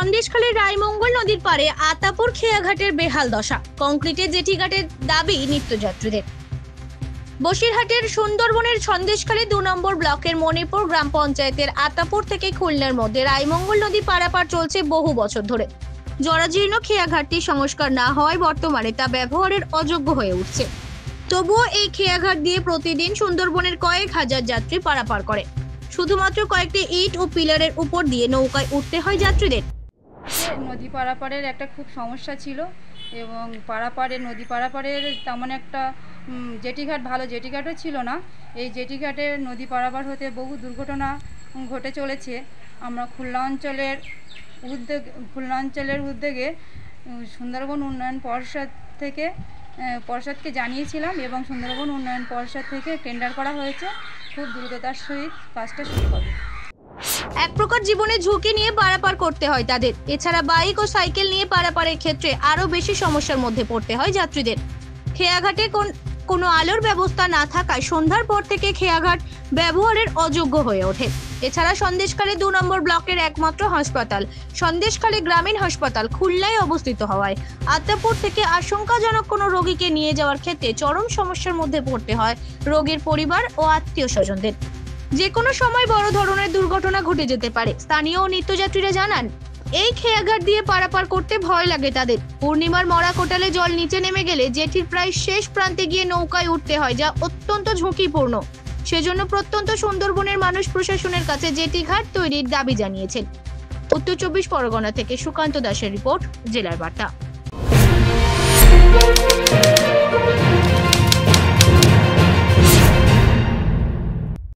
সন্দেশখালীর রায়মঙ্গল নদীর পারে আতাপুর খেয়াঘাটের বেহাল দশা। কংক্রিটের জেটিঘাটের দাবি নিত্যযাত্রীদের। বসিরহাটের সুন্দরবনের সন্দেশখালী ২ নম্বর ব্লকের মণিপুর গ্রাম পঞ্চায়েতের আতাপুর থেকে খুলনার মধ্যে রায়মঙ্গল নদী পারাপার চলছে বহু বছর ধরে। জরাজীর্ণ খেয়াঘাটটি সংস্কার না হওয়ায় বর্তমানে তা ব্যবহারের অযোগ্য হয়ে উঠছে। তবুও এই খেয়াঘাট দিয়ে প্রতিদিন সুন্দরবনের কয়েক হাজার যাত্রী পারাপার করে। শুধুমাত্র কয়েকটি ইট ও পিলারের উপর দিয়ে নৌকায় উঠতে হয় যাত্রীদের। নদী পারাপারের একটা খুব সমস্যা ছিল এবং নদী পারাপারের তেমন একটা জেটিঘাট ভালো জেটিঘাটও ছিল না। এই জেটিঘাটে নদী পারাপার হতে বহু দুর্ঘটনা ঘটে চলেছে। আমরা খুলনা অঞ্চলের উদ্যোগে সুন্দরবন উন্নয়ন পর্ষদকে জানিয়েছিলাম এবং সুন্দরবন উন্নয়ন পর্ষদ থেকে টেন্ডার করা হয়েছে। খুব দ্রুততার সহিত কাজটা শুরু হবে। এক প্রকার জীবনে ঝুঁকি নিয়ে পারাপার করতে হয় তাদের। এছাড়া বাইক ও সাইকেল নিয়ে পারাপারের ক্ষেত্রে আরো বেশি সমস্যার মধ্যে পড়তে হয় যাত্রীদের। খেয়াঘাটে কোনো আলোর ব্যবস্থা না থাকায় সন্ধ্যার পর থেকে খেয়াঘাট ব্যবহারের অযোগ্য হয়ে ওঠে। এছাড়া সন্দেশখালী ২ নম্বর ব্লকের একমাত্র হাসপাতাল সন্দেশখালী গ্রামীণ হাসপাতাল খুলনায় অবস্থিত হওয়ায় আতাপুর থেকে আশঙ্কাজনক কোনো রোগীকে নিয়ে যাওয়ার ক্ষেত্রে চরম সমস্যার মধ্যে পড়তে হয় রোগীর পরিবার ও আত্মীয় স্বজনদের। যে কোনো সময় বড় ধরনের দুর্ঘটনা ঘটে যেতে পারে। স্থানীয় ও নিত্যযাত্রীরা জানান, এই খেয়াঘাট দিয়ে পারাপার করতে ভয় লাগে তাদের। পূর্ণিমার মরা কোটালে জল নিচে নেমে গেলে জেটির প্রায় শেষ প্রান্তে গিয়ে নৌকায় উঠতে হয়, যা অত্যন্ত ঝুঁকিপূর্ণ। সেজন্য প্রত্যন্ত সুন্দরবনের মানুষ প্রশাসনের কাছে জেটি ঘাট তৈরির দাবি জানিয়েছেন। উত্তর ২৪ পরগনা থেকে সুকান্ত দাসের রিপোর্ট, জেলার বার্তা।